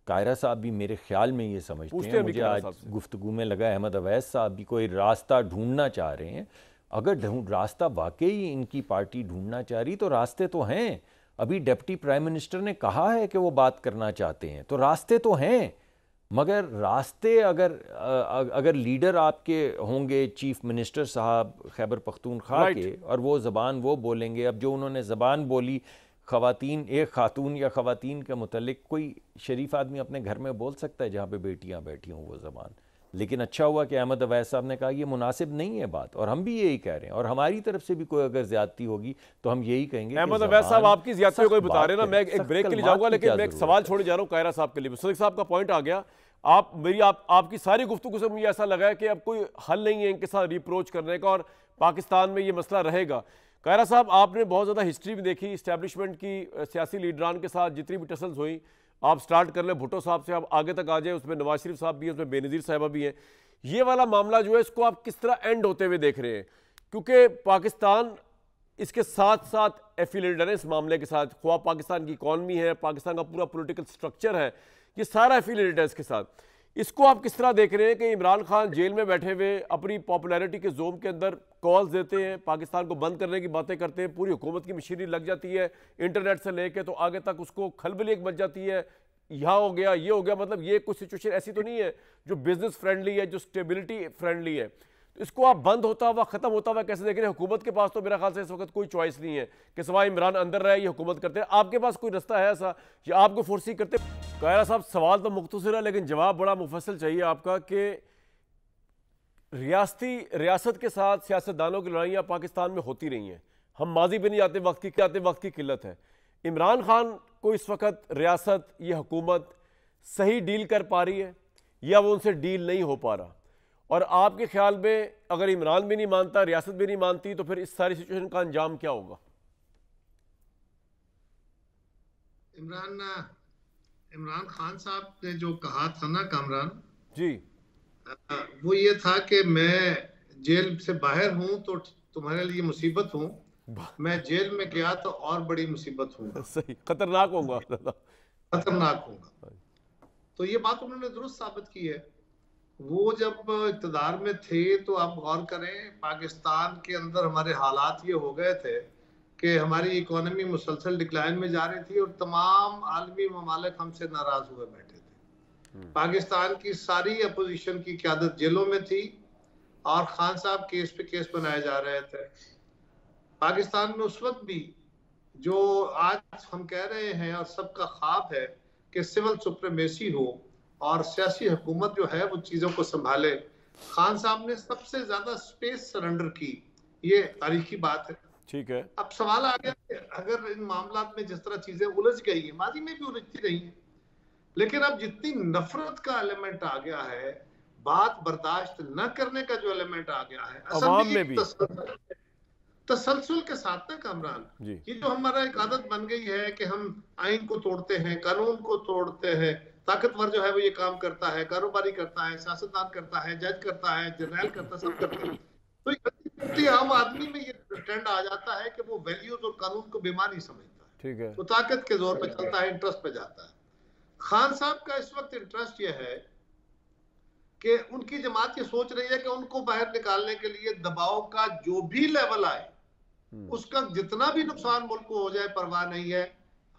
कायरा साहब भी मेरे ख्याल में ये समझते हैं, मुझे आज गुफ्तगू में लगा अहमद अवैस साहब भी कोई रास्ता ढूंढना चाह रहे हैं। अगर रास्ता वाकई इनकी पार्टी ढूंढना चाह रही तो रास्ते तो हैं। अभी डिप्टी प्राइम मिनिस्टर ने कहा है कि वो बात करना चाहते हैं, तो रास्ते तो हैं। मगर रास्ते अगर लीडर आपके होंगे चीफ मिनिस्टर साहब खैबर पख्तूनख्वा के, और वो ज़बान वो बोलेंगे, अब जो उन्होंने ज़बान बोली ख़वातीन, एक ख़ातून या ख़वातीन के मुतल्लिक, कोई शरीफ आदमी अपने घर में बोल सकता है जहाँ पे बेटियाँ बैठी हों वो ज़बान। लेकिन अच्छा हुआ कि अहमद अवैस साहब ने कहा ये मुनासिब नहीं है बात, और हम भी यही कह रहे हैं, और हमारी तरफ से भी कोई अगर ज्यादती होगी तो हम यही कहेंगे। अहमद अवैस साहब आपकी ज्यादती कोई बता रहे ना, मैं एक ब्रेक के लिए जाऊंगा, लेकिन मैं एक सवाल छोड़ने जा रहा हूँ कायरा साहब के लिए। सदीक साहब का पॉइंट आ गया, आपकी सारी गुफ्तगू से मुझे ऐसा लगा है कि अब कोई हल नहीं है इनके साथ रिप्रोच करने का, और पाकिस्तान में ये मसला रहेगा। कायरा साहब, आपने बहुत ज़्यादा हिस्ट्री भी देखी इस्टेब्लिशमेंट की, सियासी लीडरान के साथ जितनी भी टसल्स हुई, आप स्टार्ट कर लें भुट्टो साहब से, आप आगे तक आ जाए, उसमें नवाज शरीफ साहब भी हैं, उसमें बेनज़ीर साहिबा भी हैं। ये वाला मामला जो है इसको आप किस तरह एंड होते हुए देख रहे हैं? क्योंकि पाकिस्तान इसके साथ साथ एफिलेटेड है इस मामले के साथ, ख्वाह पाकिस्तान की इकॉनमी है, पाकिस्तान का पूरा पॉलिटिकल स्ट्रक्चर है, ये सारा एफिलेटेड है इसके साथ। इसको आप किस तरह देख रहे हैं कि इमरान खान जेल में बैठे हुए अपनी पॉपुलैरिटी के जोम के अंदर कॉल्स देते हैं, पाकिस्तान को बंद करने की बातें करते हैं, पूरी हुकूमत की मशीनरी लग जाती है, इंटरनेट से लेके तो आगे तक उसको खलबली एक मच जाती है, यहाँ हो गया ये हो गया, मतलब ये कुछ सिचुएशन ऐसी तो नहीं है जो बिजनेस फ्रेंडली है, जो स्टेबिलिटी फ्रेंडली है। तो इसको आप बंद होता हुआ खत्म होता हुआ कैसे देख रहे हैं? हुकूमत के पास तो मेरा ख्याल से इस वक्त कोई चॉइस नहीं है कि सिवाय इमरान अंदर रहे, ये हुकूमत करते हैं। आपके पास कोई रास्ता है ऐसा या आपको फोर्सी करते? कायरा साहब, सवाल तो मुख्तसर है लेकिन जवाब बड़ा मुफस्सल चाहिए आपका कि रियासत के साथ सियासतदानों की लड़ाइयाँ पाकिस्तान में होती रही हैं, हम माजी भी नहीं जाते, वक्त की किल्लत है। इमरान खान को इस वक्त रियासत, ये हुकूमत सही डील कर पा रही है या वो उनसे डील नहीं हो पा रहा? और आपके ख्याल में अगर इमरान भी नहीं मानता, रियासत भी नहीं मानती, तो फिर इस सारी सिचुएशन का अंजाम क्या होगा? इमरान खान साहब ने जो कहा था ना कामरान जी, वो ये था कि मैं जेल से बाहर हूं तो तुम्हारे लिए मुसीबत हूं, मैं जेल में गया तो और बड़ी मुसीबत हूँ। सही, खतरनाक होगा, खतरनाक होगा। तो ये बात उन्होंने दुरुस्त साबित की है। वो जब इक़्तिदार में थे तो आप गौर करें, पाकिस्तान के अंदर हमारे हालात ये हो गए थे कि हमारी इकोनॉमी मुसलसल डिक्लाइन में जा रही थी और तमाम आलमी ममालिक हमसे नाराज हुए बैठे थे। पाकिस्तान की सारी अपोजिशन की क़यादत जेलों में थी और खान साहब केस पे केस बनाए जा रहे थे। पाकिस्तान में उस वक्त भी जो आज हम कह रहे हैं और सबका ख्वाब है कि सिविल सुप्रीमेसी हो और सियासी हुकूमत जो है वो चीज़ों को संभाले, खान साहब ने सबसे ज़्यादा स्पेस सरेंडर की, ये तारीखी बात है। ठीक है, अब सवाल आ गया कि अगर इन मामलात में जिस तरह चीज़ें उलझ गई हैं, माजी में भी उलझती रही हैं, लेकिन अब जितनी नफरत का एलिमेंट आ गया है, बात बर्दाश्त न करने का जो एलिमेंट आ गया है, अवाम में भी तसलसल के साथ ना कामरान, ये जो हमारा एक आदत बन गई है कि हम आइन को तोड़ते हैं, कानून को तोड़ते हैं, ताकतवर जो है वो ये काम करता है, कारोबारी करता है, सियासतदान करता है, जज करता है, जर्नैल करता है, सब करता है। तो आम आदमी में ये ट्रेंड आ जाता है कि वो वैल्यूज और कानून को बेमानी समझता है। ठीक है, वो ताकत के जोर पे चलता है, इंटरेस्ट पे जाता है। खान साहब का इस वक्त इंटरेस्ट ये है कि उनकी जमात ये सोच रही है कि उनको बाहर निकालने के लिए दबाव का जो भी लेवल आए, उसका जितना भी नुकसान मुल्क को हो जाए परवाह नहीं है,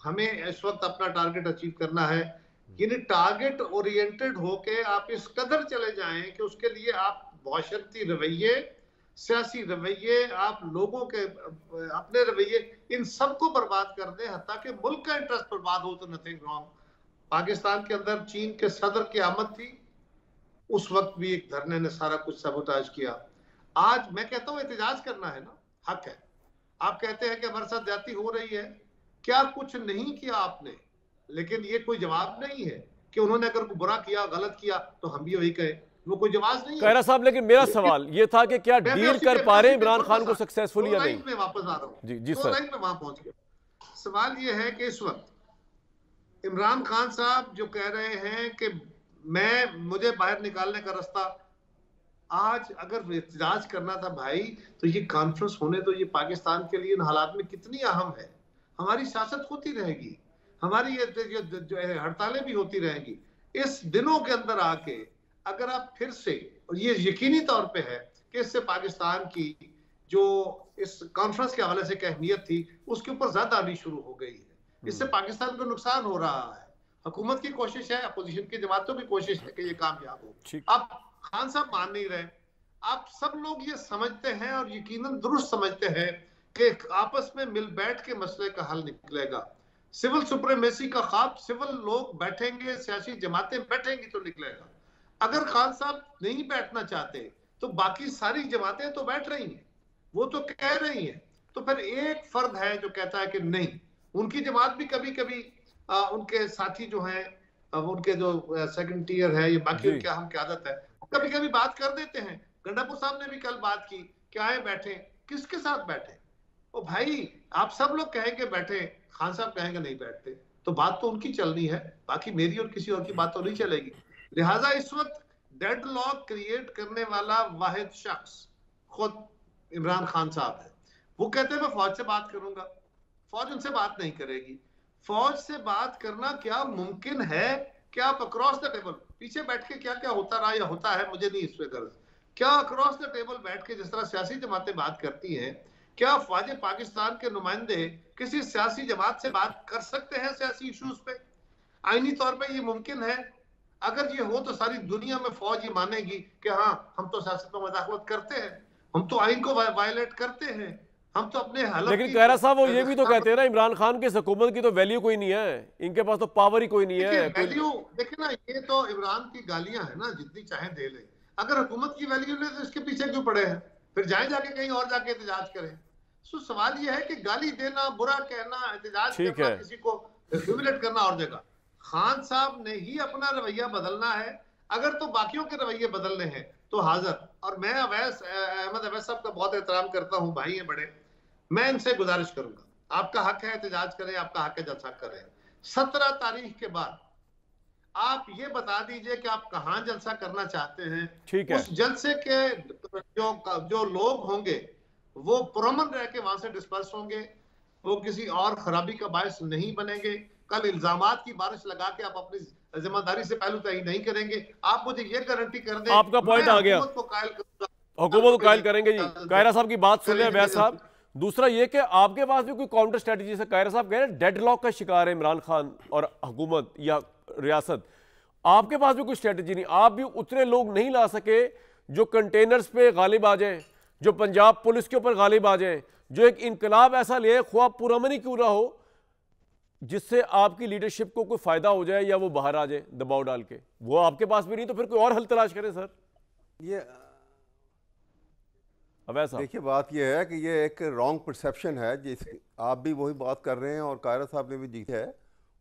हमें इस वक्त अपना टारगेट अचीव करना है। यानी टारगेट ओरिएंटेड होके आप इस कदर चले जाएं कि उसके लिए आप माशरती रवैये, सियासी रवैये, आप लोगों के अपने रवैये, इन सबको बर्बाद कर दें, हत्ता कि मुल्क का इंटरेस्ट बर्बाद हो तो नथिंग रॉन्ग। पाकिस्तान के अंदर चीन के सदर की आमद थी, उस वक्त भी एक धरने ने सारा कुछ सबोटाज किया। आज मैं कहता हूँ एहतजाज करना है ना, हक है। आप कहते हैं कि हमारे साथ ज्यादती हो रही है, क्या कुछ नहीं किया आपने? लेकिन ये कोई जवाब नहीं है कि उन्होंने अगर बुरा किया, गलत किया तो हम भी वही कहें, वो कोई जवाब नहीं है। कायरा साहब, लेकिन मेरा सवाल ये था कि क्या डील कर पा रहे हैं इमरान खान को सक्सेसफुली या नहीं? मैं वापस आ रहा हूँ, जी सर, लाइन में वहां पहुंच गया। सवाल ये है कि इस वक्त इमरान खान साहब जो कह रहे हैं कि मुझे बाहर निकालने का रास्ता, आज अगर एहतजाज करना था भाई तो ये कॉन्फ्रेंस होने तो ये पाकिस्तान के लिए इन हालात में कितनी अहम है। हमारी सियासत होती रहेगी, हमारी ये जो हड़तालें भी होती रहेंगी। इस दिनों के अंदर आके अगर आप फिर से, और ये यकीनी तौर पे है कि इससे पाकिस्तान की जो इस कॉन्फ्रेंस के हवाले से अहमियत थी उसके ऊपर ज्यादा आनी शुरू हो गई है। इससे पाकिस्तान को नुकसान हो रहा है। हुकूमत की कोशिश है, अपोजिशन की जमातों की कोशिश है कि ये कामयाब हो। अब खान साहब मान नहीं रहे। आप सब लोग ये समझते हैं और यकीनन दुरुस्त समझते हैं कि आपस में मिल बैठ के मसले का हल निकलेगा। सिविल सुप्रीमेसी का ख्वाब सिविल लोग बैठेंगे, सियासी जमातें बैठेंगी तो निकलेगा। अगर खान साहब नहीं बैठना चाहते तो बाकी सारी जमातें तो बैठ रही हैं, वो तो कह रही हैं। तो फिर एक फर्द है जो कहता है कि नहीं, उनकी जमात भी कभी कभी उनके साथी जो हैं, उनके जो सेकंड टीयर है, ये बाकी उनके हम की आदत है, कभी कभी बात कर देते हैं। गंडापुर साहब ने भी कल बात की, क्या है बैठे, किसके साथ बैठे? ओ भाई, आप सब लोग कहेंगे बैठे, खान साहब कहेंगे नहीं बैठते, तो बात तो उनकी चलनी है, बाकी मेरी और किसी और की बात तो नहीं चलेगी। लिहाजा इस वक्त डेडलॉक क्रिएट करने वाला वाहिद शख्स खुद इमरान खान साहब है। वो कहते हैं मैं फौज से बात करूंगा, फौज उनसे बात नहीं करेगी। फौज से बात करना क्या मुमकिन है? क्या आप अक्रॉस द टेबल पीछे बैठ के क्या क्या होता रहा या होता है, मुझे नहीं इस पे गर्ज, क्या अक्रॉस द टेबल बैठ के जिस तरह सियासी जमातें बात करती हैं, क्या फौज पाकिस्तान के नुमाइंदे किसी सियासी जमात से बात कर सकते हैं सियासी इश्यूज पे? आईनी तौर पे ये मुमकिन है? अगर ये हो तो सारी दुनिया में फौज ये मानेगी कि हाँ हम तो सियासत में मुदाखलत करते हैं, हम तो आइन को वायलेट करते हैं, हम तो अपने हलफ। लेकिन कायरा साहब वो ये भी तो कहते हैं ना, इमरान खान की हुकूमत की तो वैल्यू कोई नहीं है, इनके पास तो पावर ही कोई नहीं है। वैल्यू देखिए ना, ये तो इमरान की गालियां है ना, जितनी चाहे दे ले। अगर हुकूमत की वैल्यू नहीं तो इसके पीछे क्यों पड़े हैं? फिर जाके कहीं और जाके एहतजाज करें। सो सवाल ये है कि गाली देना, बुरा कहना, एहतजाज करना, किसी को ह्यूमिलेट करना और जगह। खान साहब ने ही अपना रवैया बदलना है। अगर तो बाकियों के रवैये बदलने हैं तो हाजिर। और मैं अहमद अवैस साहब का बहुत एहतराम करता हूँ, भाई है बड़े, मैं इनसे गुजारिश करूंगा, आपका हक है एहतजाज करें, आपका हक है जलसा करें। 17 तारीख के बाद आप ये बता दीजिए कि आप कहां जलसा करना चाहते हैं। ठीक है। उस जलसे के जो लोग होंगे वो पुरअमन रह के वहां से डिस्पर्स होंगे, वो किसी और खराबी का बायस नहीं बनेंगे। कल इल्जामात की बारिश लगा के आप अपनी जिम्मेदारी से पहलू तय नहीं करेंगे। आप मुझे ये गारंटी कर दें, आपका पॉइंट आ गया, हुकूमत को कायल करेंगे। जी कायरा साहब की बात सुन लें वैस साहब। दूसरा ये कि आपके पास भी कोई काउंटर स्ट्रेटजी से, कायरा साहब कह रहे हैं डेडलॉक का शिकार है इमरान खान और हुकूमत या रियासत, आपके पास भी कोई स्ट्रेटजी नहीं? आप भी उतने लोग नहीं ला सके जो कंटेनर्स पे गालिब आ जाएं, जो पंजाब पुलिस के ऊपर गालिब आ जाएं, जो एक इनकलाब ऐसा ले, ख्वाह पुरअमन ही क्यों ना हो, जिससे आपकी लीडरशिप को कोई फायदा हो जाए या वो बाहर आ जाए दबाव डाल के? वो आपके पास भी नहीं तो फिर कोई और हल तलाश करें सर। ये देखिए बात यह है कि ये एक रॉन्ग परसेप्शन है, जिस आप भी वही बात कर रहे हैं और कायरा साहब ने भी जीत है।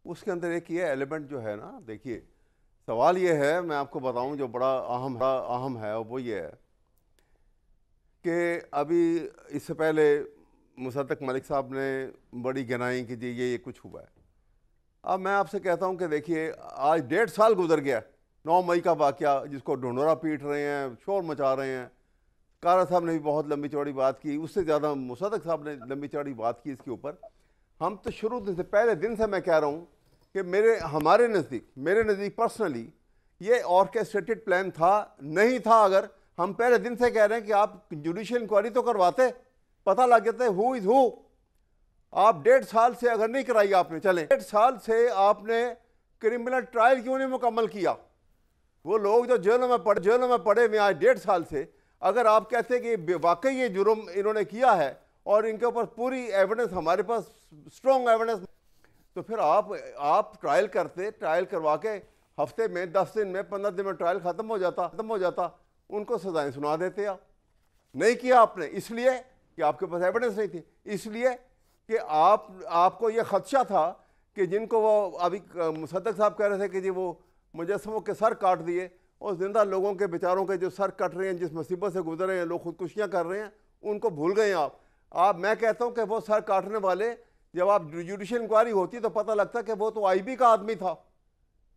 उसके अंदर एक ये एलिमेंट जो है ना, देखिए सवाल ये है, मैं आपको बताऊं जो बड़ा अहम है वो ये है कि अभी इससे पहले मुसद्दक मलिक साहब ने बड़ी गहराई की जी ये कुछ हुआ है। अब मैं आपसे कहता हूं कि देखिए आज 1.5 साल गुजर गया, 9 मई का वाक़या जिसको ढोंढोरा पीट रहे हैं, शोर मचा रहे हैं। कारा साहब ने भी बहुत लंबी चौड़ी बात की, उससे ज़्यादा मुसद्दक साहब ने लंबी चौड़ी बात की इसके ऊपर। हम तो शुरू से पहले दिन से मैं कह रहा हूँ कि मेरे नज़दीक पर्सनली ये ऑर्केस्ट्रेटेड प्लान था, नहीं था। अगर हम पहले दिन से कह रहे हैं कि आप जुडिशियल इंक्वायरी तो करवाते, पता लग जाता है हु इज़ हु। आप 1.5 साल से अगर नहीं कराई आपने, चलें 1.5 साल से आपने क्रिमिनल ट्रायल क्यों नहीं मुकम्मल किया? वो लोग जो जेलों में पड़े हुए आज 1.5 साल से, अगर आप कहते हैं कि वाकई ये जुर्म इन्होंने किया है और इनके ऊपर पूरी एविडेंस, हमारे पास स्ट्रॉन्ग एविडेंस, तो फिर आप ट्रायल करते, ट्रायल करवा के हफ्ते में, 10 दिन में, 15 दिन में ट्रायल खत्म हो जाता, उनको सजाएं सुना देते आप। नहीं किया आपने इसलिए कि आपके पास एविडेंस नहीं थी, इसलिए कि आपको ये खदशा था कि जिनको वो अभी मुसद्दक साहब कह रहे थे कि जी वो मुजस्समों के सर काट दिए, और जिंदा लोगों के बेचारों के जो सर कट रहे हैं, जिस मुसीबत से गुजर रहे हैं, लोग खुदकुशियाँ कर रहे हैं, उनको भूल गए आप। मैं कहता हूँ कि वो सर काटने वाले, जब आप जुडिशियल इंक्वायरी होती तो पता लगता कि वो तो आईबी का आदमी था,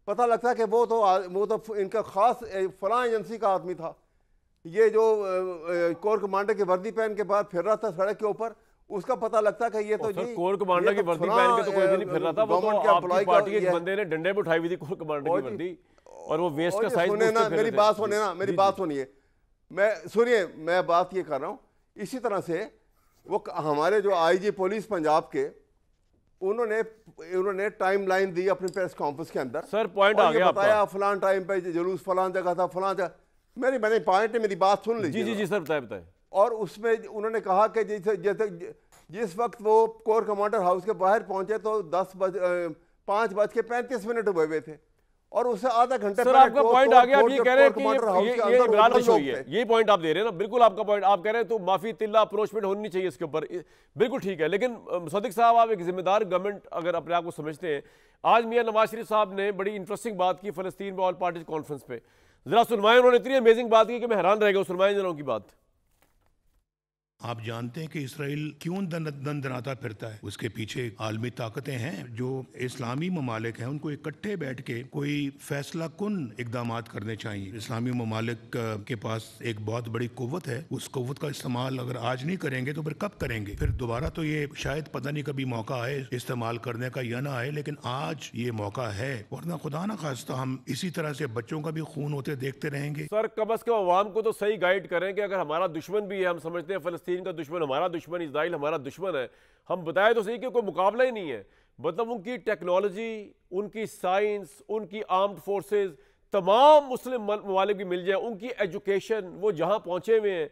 पता लगता कि वो तो इनका खास फलां एजेंसी का आदमी था। ये जो कोर कमांडर की वर्दी पहन के बाद फिर रहा था सड़क के ऊपर, उसका पता लगता कि ये तो जी कोर कमांडर की वर्दी पहन के तो कोई भी नहीं फिर रहा था, वो तो आपकी पार्टी के एक बंदे ने डंडे पे उठाई हुई थी कोर कमांडर की वर्दी, और वो वेस्ट का साइज सुने ना, मेरी बात सुने ना, मेरी बात सुनिए, सुनिए, मैं बात ये कर रहा हूँ। इसी तरह से वो हमारे जो आईजी पुलिस पंजाब के, उन्होंने टाइम लाइन दी अपनी प्रेस कॉन्फ्रेंस के अंदर। सर पॉइंट आ गया, बताया फलान टाइम पे जुलूस फलान जगह था, फलान जगह, मैंने पॉइंट है, मेरी बात सुन लीजिए। जी सर बताए। और उसमें उन्होंने कहा कि जिस वक्त वो कोर कमांडर हाउस के बाहर पहुंचे तो 5:35 हुए थे, और उससे आधा घंटे सर आपका पॉइंट आ गया। आप ये कह रहे हैं कि ये इमरान की शोई है, यही पॉइंट आप दे रहे हैं ना, बिल्कुल आपका पॉइंट। आप कह रहे हैं तो माफी तिल्ला अप्रोचमेंट होनी चाहिए इसके ऊपर, बिल्कुल ठीक है। लेकिन मुसद्दिक साहब, आप एक जिम्मेदार गवर्नमेंट अगर अपने आप को समझते हैं, आज मियां नवाज शरीफ साहब ने बड़ी इंटरेस्टिंग बात की फलस्तीन में ऑल पार्टीज कॉन्फ्रेंस पे, जरा सुनवाएं। उन्होंने इतनी अमेजिंग बात की कि मैं हैरान रह गया। सुनवाएं जरा उनकी बात। आप जानते हैं कि इसराइल क्यों दनाता फिरता है? उसके पीछे आलमी ताकतें हैं, जो इस्लामी ममालिक हैं, उनको इकट्ठे बैठ के कोई फैसला कुन इकदाम करने चाहिए। इस्लामी ममालिक के पास एक बहुत बड़ी कुव्वत है, उस कुव्वत का इस्तेमाल अगर आज नहीं करेंगे तो फिर कब करेंगे? फिर दोबारा तो ये शायद पता नहीं कभी मौका आए इस्तेमाल करने का या ना आए, लेकिन आज ये मौका है, वरना खुदा ना खास्ता हम इसी तरह से बच्चों का भी खून होते देखते रहेंगे। सर कम अज कम अवाम को तो सही गाइड करें कि अगर हमारा दुश्मन भी है, हम समझते हैं फलस्तीन का दुश्मन हमारा दुश्मन, इजराइल हमारा दुश्मन है, हम बताए तो सही कि कोई मुकाबला ही नहीं है। मतलब उनकी टेक्नोलॉजी, उनकी साइंस, उनकी आर्म्ड फोर्सेस तमाम मुस्लिम ममालिक भी मिल जाए, उनकी एजुकेशन, वो जहां पहुंचे हुए हैं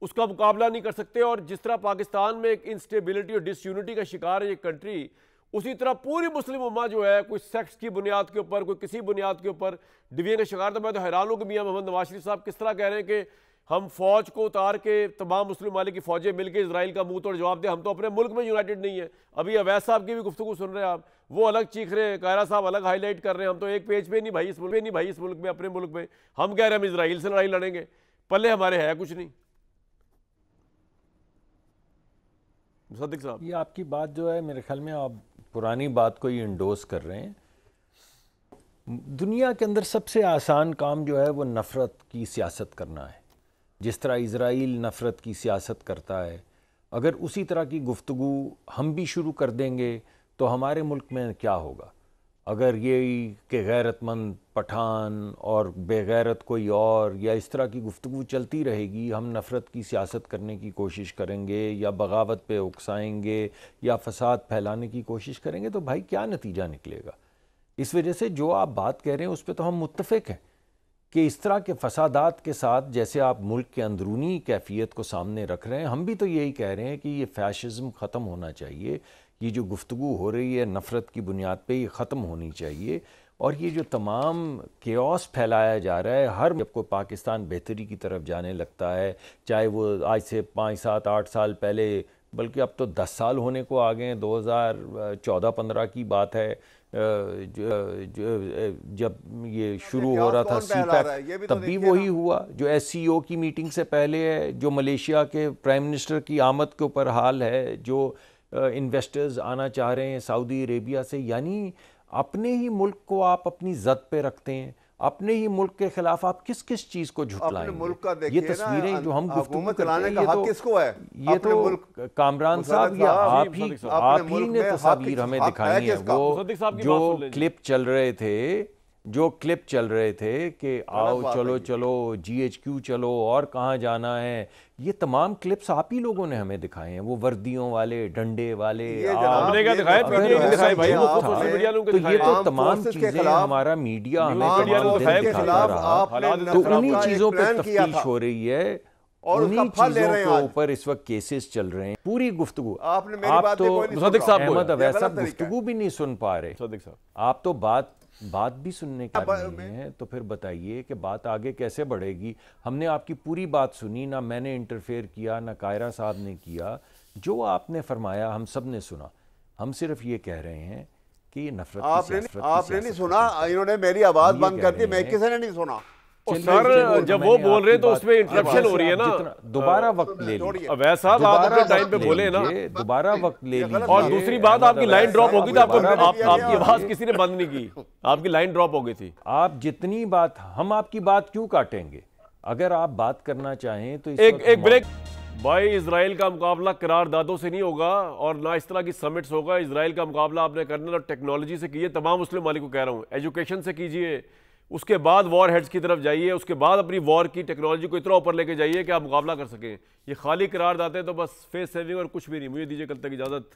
उसका मुकाबला नहीं कर सकते। और जिस तरह पाकिस्तान में एक इंस्टेबिलिटी और डिसयूनिटी का शिकार है ये कंट्री, उसी तरह पूरी मुस्लिम उम्मा जो है, कोई सेक्स की बुनियाद के ऊपर, कोई किसी बुनियाद के ऊपर डिवीजन का शिकार। तो मैं तो हैरान हूं कि मियां मोहम्मद नवाज शरीफ साहब किस तरह कह रहे हैं कि हम फौज को उतार के तमाम मुस्लिम मालिक की फौजें मिलकर इजराइल का मुंह तोड़ जवाब दे। हम तो अपने मुल्क में यूनाइटेड नहीं है। अभी अवैध साहब की भी गुफ्तगू सुन रहे हैं आप, वो अलग चीख रहे हैं, कायरा साहब अलग हाईलाइट कर रहे हैं। हम तो एक पेज पे नहीं भाई, इस मुल्क में, अपने मुल्क में हम कह रहे हैं हम इजराइल से लड़ाई लड़ेंगे, पल्ले हमारे है कुछ नहीं। मुसद्दिक साहब, ये आपकी बात जो है, मेरे ख्याल में आप पुरानी बात को ही इंडोर्स कर रहे हैं। दुनिया के अंदर सबसे आसान काम जो है वो नफ़रत की सियासत करना है। जिस तरह इज़राइल नफ़रत की सियासत करता है, अगर उसी तरह की गुफ्तगू हम भी शुरू कर देंगे तो हमारे मुल्क में क्या होगा? अगर ये कि गैरतमंद पठान और बेगैरत कोई और, या इस तरह की गुफ्तगू चलती रहेगी, हम नफ़रत की सियासत करने की कोशिश करेंगे या बगावत पे उकसाएंगे या फसाद फैलाने की कोशिश करेंगे, तो भाई क्या नतीजा निकलेगा? इस वजह से जो आप बात कह रहे हैं उस पर तो हम मुत्तफ़िक हैं कि इस तरह के फसादात के साथ जैसे आप मुल्क के अंदरूनी कैफियत को सामने रख रहे हैं, हम भी तो यही कह रहे हैं कि ये फैशिज़्म ख़त्म होना चाहिए। ये जो गुफ्तगू हो रही है नफ़रत की बुनियाद पे, ये ख़त्म होनी चाहिए। और ये जो तमाम केओस फैलाया जा रहा है, हर जब कोई पाकिस्तान बेहतरी की तरफ जाने लगता है, चाहे वो आज से 5, 7, 8 साल पहले, बल्कि अब तो 10 साल होने को आ गए हैं, 2014-15 की बात है, जब ये शुरू हो रहा था सीपैक, तब भी वही हुआ जो SCO की मीटिंग से पहले है, जो मलेशिया के प्राइम मिनिस्टर की आमद के ऊपर हाल है, जो इन्वेस्टर्स आना चाह रहे हैं सऊदी अरेबिया से। यानी अपने ही मुल्क को आप अपनी जद पे रखते हैं, अपने ही मुल्क के खिलाफ आप किस किस चीज को झुटलाएंगे? ये तस्वीरें जो हम गुफ्तगू करते हैं, ये तो कामरान साहब या आप ही ने तस्वीर हमें दिखाई है। वो जो क्लिप चल रहे थे कि आओ चलो GHQ चलो और कहाँ जाना है, ये तमाम क्लिप्स आप ही लोगों ने हमें दिखाए हैं। वो वर्दियों वाले, डंडे वाले, तो ये तो तमाम चीजें हमारा मीडिया हमें दिखाता रहा। तो उन्हीं चीजों पर तफ्तीश हो रही है, उन्हीं चीजों के ऊपर इस वक्त केसेस चल रहे हैं। पूरी गुफ्तगू आप तो अहमद अवैस साहब गुफ्तगू भी नहीं सुन पा रहे, आप तो बात बात भी सुनने का नहीं है तो फिर बताइए कि बात आगे कैसे बढ़ेगी। हमने आपकी पूरी बात सुनी, ना मैंने इंटरफेयर किया ना कायरा साहब ने किया। जो आपने फरमाया हम सब ने सुना। हम सिर्फ ये कह रहे हैं कि ये नफरत आपने नहीं सुना, इन्होंने मेरी आवाज बंद कर दी, मैं किसी ने नहीं सुना। सर जब वो बोल रहे हैं तो उसमें इंटरप्शन हो रही है ना, दोबारा वक्त ले लीजिए। वैसा आप अपने टाइम पे बोले ना, दोबारा वक्त ले लीजिए। और दूसरी बात, आपकी लाइन ड्रॉप होगी तो आपकी आवाज किसी ने बंद नहीं की, आपकी लाइन ड्रॉप हो गई थी। आप जितनी बात, हम आपकी बात क्यों काटेंगे? अगर आप बात करना चाहें तो एक ब्रेक। भाई इजराइल का मुकाबला करारदादों से नहीं होगा और ना इस तरह की समिट्स होगा। इजराइल का मुकाबला आपने करना तो टेक्नोलॉजी से कीजिए, तमाम मुस्लिम मालिक को कह रहा हूँ, एजुकेशन से कीजिए, उसके बाद वॉर हेड्स की तरफ जाइए, उसके बाद अपनी वॉर की टेक्नोलॉजी को इतना ऊपर लेके जाइए कि आप मुकाबला कर सकें। ये खाली करारदादे तो बस फेस सेविंग और कुछ भी नहीं। मुझे दीजिए कल तक इजाज़त।